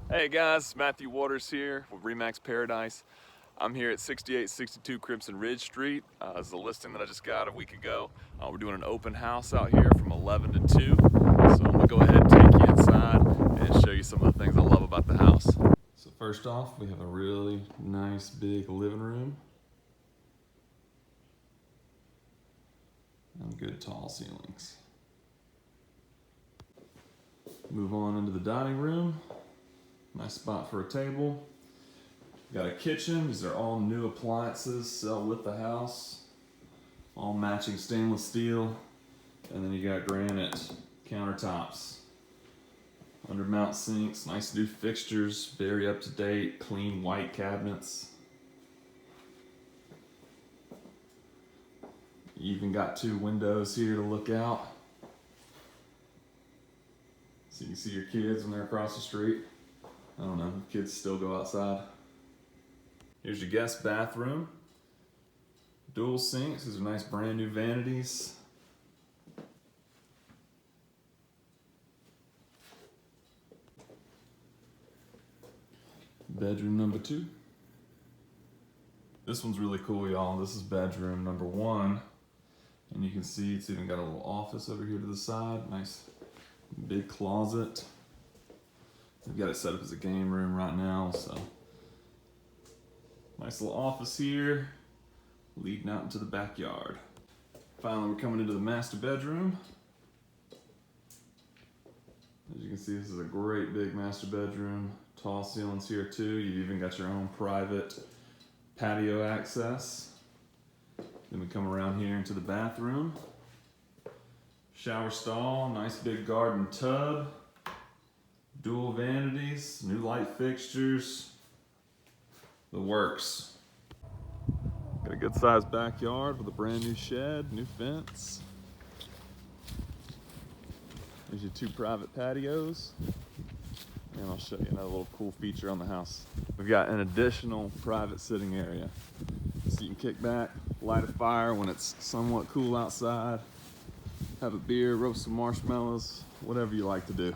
Hey guys, Matthew Waters here with Remax Paradise. I'm here at 6862 Crimson Ridge Street. It's a listing that I just got a week ago. We're doing an open house out here from 11 to 2. So I'm gonna go ahead and take you inside and show you some of the things I love about the house. So first off, we have a really nice big living room. And good tall ceilings. Move on into the dining room. Nice spot for a table. Got a kitchen. These are all new appliances, sell with the house. All matching stainless steel. And then you got granite countertops. Under mount sinks, nice new fixtures, very up to date, clean white cabinets. You even got 2 windows here to look out. So you can see your kids when they're across the street. I don't know, kids still go outside. Here's your guest bathroom. Dual sinks, these are nice brand new vanities. Bedroom number 2. This one's really cool, y'all. This is bedroom number 1. And you can see it's even got a little office over here to the side. Nice big closet. We've got it set up as a game room right now, so. Nice little office here, leading out into the backyard. Finally, we're coming into the master bedroom. As you can see, this is a great big master bedroom. Tall ceilings here too. You've even got your own private patio access. Then we come around here into the bathroom. Shower stall, nice big garden tub. Dual vanities, new light fixtures. The works. Got a good sized backyard with a brand new shed, new fence. There's your 2 private patios. And I'll show you another little cool feature on the house. We've got an additional private sitting area. So you can kick back, light a fire when it's somewhat cool outside, have a beer, roast some marshmallows, whatever you like to do.